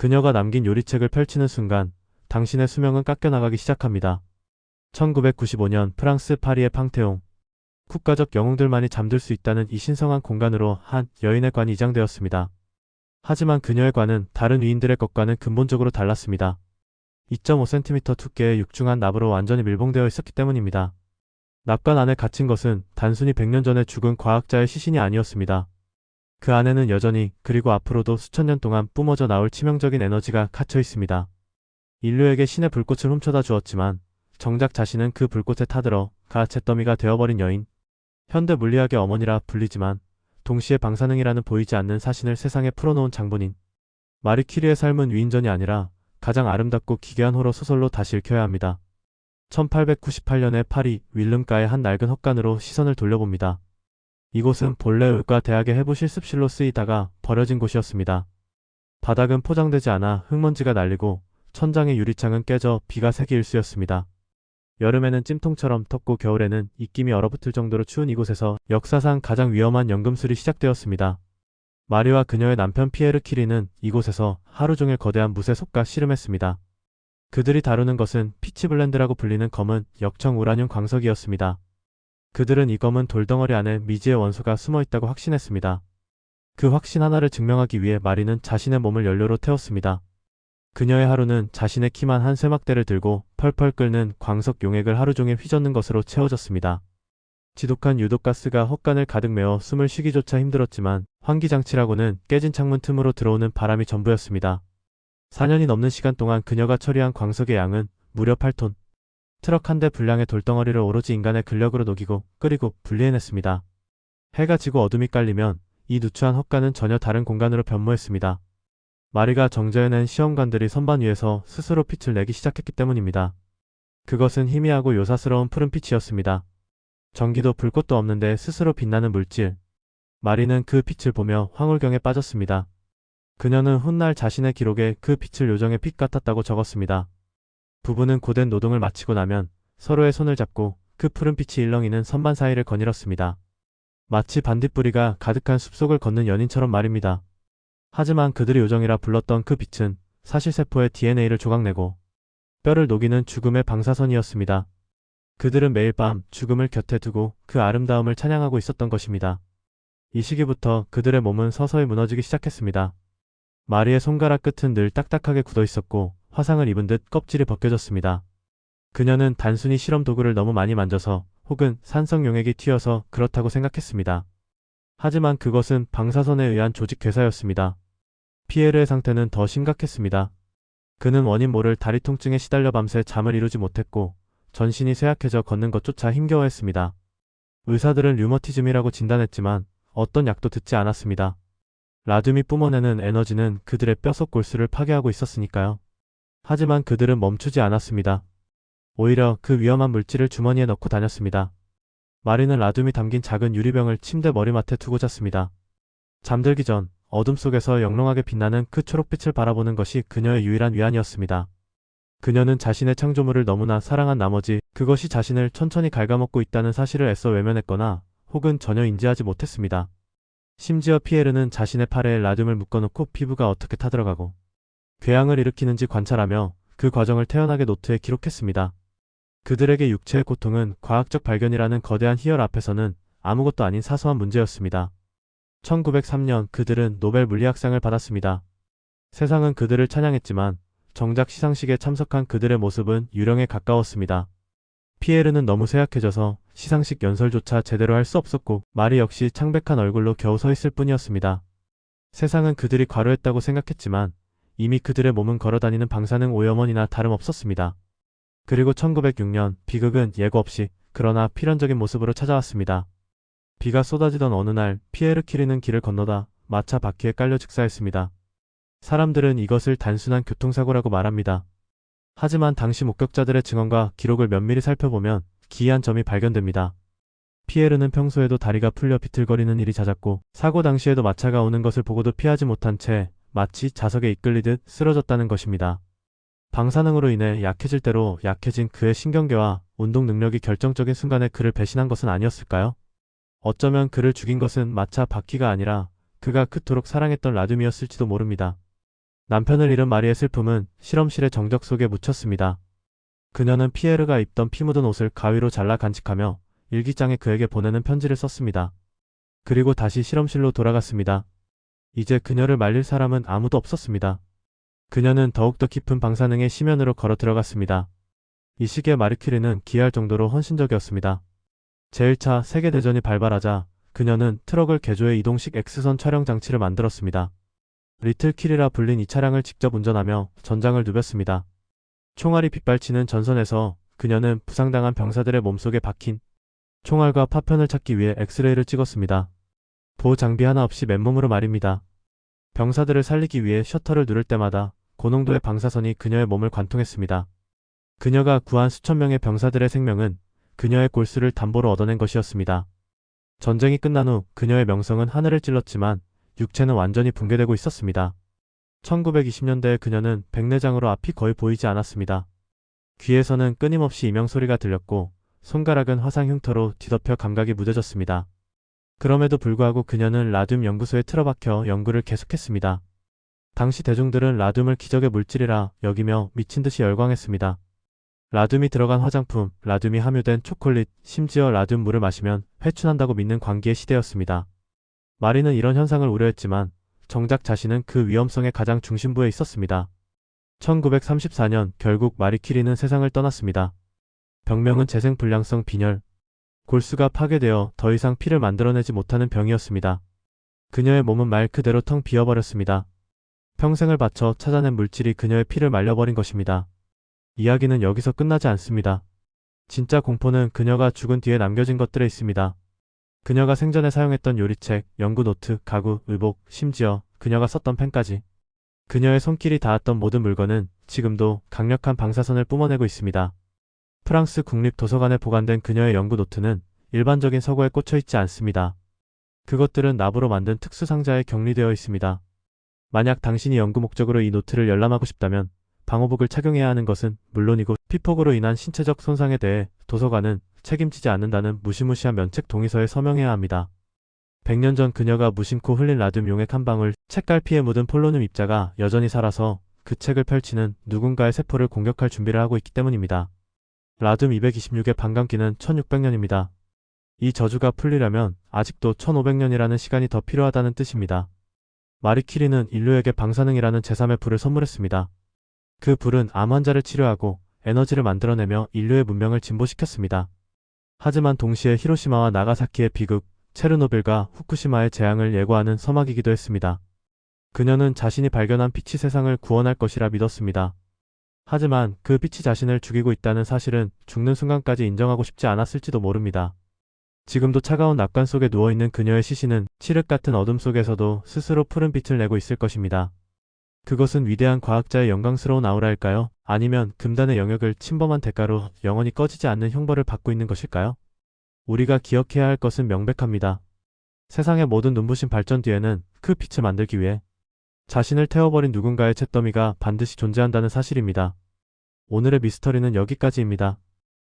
그녀가 남긴 요리책을 펼치는 순간 당신의 수명은 깎여나가기 시작합니다. 1995년 프랑스 파리의 팡테옹. 국가적 영웅들만이 잠들 수 있다는 이 신성한 공간으로 한 여인의 관이 이장되었습니다. 하지만 그녀의 관은 다른 위인들의 것과는 근본적으로 달랐습니다. 2.5cm 두께의 육중한 납으로 완전히 밀봉되어 있었기 때문입니다. 납관 안에 갇힌 것은 단순히 100년 전에 죽은 과학자의 시신이 아니었습니다. 그 안에는 여전히 그리고 앞으로도 수천 년 동안 뿜어져 나올 치명적인 에너지가 갇혀 있습니다. 인류에게 신의 불꽃을 훔쳐다 주었지만 정작 자신은 그 불꽃에 타들어 가채더미가 되어버린 여인. 현대 물리학의 어머니라 불리지만 동시에 방사능이라는 보이지 않는 사신을 세상에 풀어놓은 장본인. 마리 퀴리의 삶은 위인전이 아니라 가장 아름답고 기괴한 호러 소설로 다시 읽혀야 합니다. 1898년에 파리 윌름가의 한 낡은 헛간으로 시선을 돌려봅니다. 이곳은 본래 의과 대학의 해부 실습실로 쓰이다가 버려진 곳이었습니다. 바닥은 포장되지 않아 흙먼지가 날리고 천장의 유리창은 깨져 비가 새기 일쑤였습니다. 여름에는 찜통처럼 덥고 겨울에는 입김이 얼어붙을 정도로 추운 이곳에서 역사상 가장 위험한 연금술이 시작되었습니다. 마리와 그녀의 남편 피에르 키리는 이곳에서 하루 종일 거대한 무쇠 솥과 씨름했습니다. 그들이 다루는 것은 피치블렌드라고 불리는 검은 역청 우라늄 광석이었습니다. 그들은 이 검은 돌덩어리 안에 미지의 원소가 숨어 있다고 확신했습니다. 그 확신 하나를 증명하기 위해 마리는 자신의 몸을 연료로 태웠습니다. 그녀의 하루는 자신의 키만 한 쇠막대를 들고 펄펄 끓는 광석 용액을 하루 종일 휘젓는 것으로 채워졌습니다. 지독한 유독가스가 헛간을 가득 메워 숨을 쉬기조차 힘들었지만 환기장치라고는 깨진 창문 틈으로 들어오는 바람이 전부였습니다. 4년이 넘는 시간 동안 그녀가 처리한 광석의 양은 무려 8톤. 트럭 한 대 분량의 돌덩어리를 오로지 인간의 근력으로 녹이고 끓이고 분리해냈습니다. 해가 지고 어둠이 깔리면 이 누추한 헛간은 전혀 다른 공간으로 변모했습니다. 마리가 정제해낸 시험관들이 선반 위에서 스스로 빛을 내기 시작했기 때문입니다. 그것은 희미하고 요사스러운 푸른 빛이었습니다. 전기도 불꽃도 없는데 스스로 빛나는 물질. 마리는 그 빛을 보며 황홀경에 빠졌습니다. 그녀는 훗날 자신의 기록에 그 빛을 요정의 빛 같았다고 적었습니다. 부부는 고된 노동을 마치고 나면 서로의 손을 잡고 그 푸른 빛이 일렁이는 선반 사이를 거닐었습니다. 마치 반딧불이가 가득한 숲속을 걷는 연인처럼 말입니다. 하지만 그들의 요정이라 불렀던 그 빛은 사실 세포의 DNA를 조각내고 뼈를 녹이는 죽음의 방사선이었습니다. 그들은 매일 밤 죽음을 곁에 두고 그 아름다움을 찬양하고 있었던 것입니다. 이 시기부터 그들의 몸은 서서히 무너지기 시작했습니다. 마리의 손가락 끝은 늘 딱딱하게 굳어 있었고 화상을 입은 듯 껍질이 벗겨졌습니다. 그녀는 단순히 실험 도구를 너무 많이 만져서 혹은 산성 용액이 튀어서 그렇다고 생각했습니다. 하지만 그것은 방사선에 의한 조직 괴사였습니다. 피에르의 상태는 더 심각했습니다. 그는 원인 모를 다리 통증에 시달려 밤새 잠을 이루지 못했고 전신이 쇠약해져 걷는 것조차 힘겨워했습니다. 의사들은 류머티즘이라고 진단했지만 어떤 약도 듣지 않았습니다. 라듐이 뿜어내는 에너지는 그들의 뼛속 골수를 파괴하고 있었으니까요. 하지만 그들은 멈추지 않았습니다. 오히려 그 위험한 물질을 주머니에 넣고 다녔습니다. 마리는 라듐이 담긴 작은 유리병을 침대 머리맡에 두고 잤습니다. 잠들기 전 어둠 속에서 영롱하게 빛나는 그 초록빛을 바라보는 것이 그녀의 유일한 위안이었습니다. 그녀는 자신의 창조물을 너무나 사랑한 나머지 그것이 자신을 천천히 갉아먹고 있다는 사실을 애써 외면했거나 혹은 전혀 인지하지 못했습니다. 심지어 피에르는 자신의 팔에 라듐을 묶어놓고 피부가 어떻게 타들어가고 궤양을 일으키는지 관찰하며 그 과정을 태연하게 노트에 기록했습니다. 그들에게 육체의 고통은 과학적 발견이라는 거대한 희열 앞에서는 아무것도 아닌 사소한 문제였습니다. 1903년 그들은 노벨 물리학상을 받았습니다. 세상은 그들을 찬양했지만 정작 시상식에 참석한 그들의 모습은 유령에 가까웠습니다. 피에르는 너무 쇠약해져서 시상식 연설조차 제대로 할 수 없었고 마리 역시 창백한 얼굴로 겨우 서 있을 뿐이었습니다. 세상은 그들이 과로했다고 생각했지만 이미 그들의 몸은 걸어다니는 방사능 오염원이나 다름없었습니다. 그리고 1906년 비극은 예고 없이 그러나 필연적인 모습으로 찾아왔습니다. 비가 쏟아지던 어느 날 피에르 키리는 길을 건너다 마차 바퀴에 깔려 즉사했습니다. 사람들은 이것을 단순한 교통사고라고 말합니다. 하지만 당시 목격자들의 증언과 기록을 면밀히 살펴보면 기이한 점이 발견됩니다. 피에르는 평소에도 다리가 풀려 비틀거리는 일이 잦았고 사고 당시에도 마차가 오는 것을 보고도 피하지 못한 채 마치 자석에 이끌리듯 쓰러졌다는 것입니다. 방사능으로 인해 약해질 대로 약해진 그의 신경계와 운동 능력이 결정적인 순간에 그를 배신한 것은 아니었을까요? 어쩌면 그를 죽인 것은 마차 바퀴가 아니라 그가 그토록 사랑했던 라듐이었을지도 모릅니다. 남편을 잃은 마리의 슬픔은 실험실의 정적 속에 묻혔습니다. 그녀는 피에르가 입던 피 묻은 옷을 가위로 잘라 간직하며 일기장에 그에게 보내는 편지를 썼습니다. 그리고 다시 실험실로 돌아갔습니다. 이제 그녀를 말릴 사람은 아무도 없었습니다. 그녀는 더욱더 깊은 방사능의 심연으로 걸어 들어갔습니다. 이 시기에 마리 큐리는 기이할 정도로 헌신적이었습니다. 제1차 세계대전이 발발하자 그녀는 트럭을 개조해 이동식 X선 촬영 장치를 만들었습니다. 리틀 킬이라 불린 이 차량을 직접 운전하며 전장을 누볐습니다. 총알이 빗발치는 전선에서 그녀는 부상당한 병사들의 몸속에 박힌 총알과 파편을 찾기 위해 엑스레이를 찍었습니다. 보호 장비 하나 없이 맨몸으로 말입니다. 병사들을 살리기 위해 셔터를 누를 때마다 고농도의 방사선이 그녀의 몸을 관통했습니다. 그녀가 구한 수천 명의 병사들의 생명은 그녀의 골수를 담보로 얻어낸 것이었습니다. 전쟁이 끝난 후 그녀의 명성은 하늘을 찔렀지만 육체는 완전히 붕괴되고 있었습니다. 1920년대에 그녀는 백내장으로 앞이 거의 보이지 않았습니다. 귀에서는 끊임없이 이명소리가 들렸고 손가락은 화상 흉터로 뒤덮여 감각이 무뎌졌습니다. 그럼에도 불구하고 그녀는 라듐 연구소에 틀어박혀 연구를 계속했습니다. 당시 대중들은 라듐을 기적의 물질이라 여기며 미친 듯이 열광했습니다. 라듐이 들어간 화장품, 라듐이 함유된 초콜릿, 심지어 라듐 물을 마시면 회춘한다고 믿는 광기의 시대였습니다. 마리는 이런 현상을 우려했지만 정작 자신은 그 위험성의 가장 중심부에 있었습니다. 1934년 결국 마리 큐리는 세상을 떠났습니다. 병명은 재생불량성 빈혈. 골수가 파괴되어 더 이상 피를 만들어내지 못하는 병이었습니다. 그녀의 몸은 말 그대로 텅 비어버렸습니다. 평생을 바쳐 찾아낸 물질이 그녀의 피를 말려버린 것입니다. 이야기는 여기서 끝나지 않습니다. 진짜 공포는 그녀가 죽은 뒤에 남겨진 것들에 있습니다. 그녀가 생전에 사용했던 요리책, 연구 노트, 가구, 의복, 심지어 그녀가 썼던 펜까지. 그녀의 손길이 닿았던 모든 물건은 지금도 강력한 방사선을 뿜어내고 있습니다. 프랑스 국립도서관에 보관된 그녀의 연구 노트는 일반적인 서고에 꽂혀있지 않습니다. 그것들은 납으로 만든 특수 상자에 격리되어 있습니다. 만약 당신이 연구 목적으로 이 노트를 열람하고 싶다면 방호복을 착용해야 하는 것은 물론이고 피폭으로 인한 신체적 손상에 대해 도서관은 책임지지 않는다는 무시무시한 면책 동의서에 서명해야 합니다. 100년 전 그녀가 무심코 흘린 라듐 용액 한 방울, 책갈피에 묻은 폴로늄 입자가 여전히 살아서 그 책을 펼치는 누군가의 세포를 공격할 준비를 하고 있기 때문입니다. 라듐 226의 반감기는 1600년입니다. 이 저주가 풀리려면 아직도 1500년이라는 시간이 더 필요하다는 뜻입니다. 마리 큐리는 인류에게 방사능이라는 제3의 불을 선물했습니다. 그 불은 암 환자를 치료하고 에너지를 만들어내며 인류의 문명을 진보시켰습니다. 하지만 동시에 히로시마와 나가사키의 비극, 체르노빌과 후쿠시마의 재앙을 예고하는 서막이기도 했습니다. 그녀는 자신이 발견한 빛이 세상을 구원할 것이라 믿었습니다. 하지만 그 빛이 자신을 죽이고 있다는 사실은 죽는 순간까지 인정하고 싶지 않았을지도 모릅니다. 지금도 차가운 낙관 속에 누워있는 그녀의 시신은 칠흑 같은 어둠 속에서도 스스로 푸른 빛을 내고 있을 것입니다. 그것은 위대한 과학자의 영광스러운 아우라일까요? 아니면 금단의 영역을 침범한 대가로 영원히 꺼지지 않는 형벌을 받고 있는 것일까요? 우리가 기억해야 할 것은 명백합니다. 세상의 모든 눈부신 발전 뒤에는 그 빛을 만들기 위해 자신을 태워버린 누군가의 잿더미가 반드시 존재한다는 사실입니다. 오늘의 미스터리는 여기까지입니다.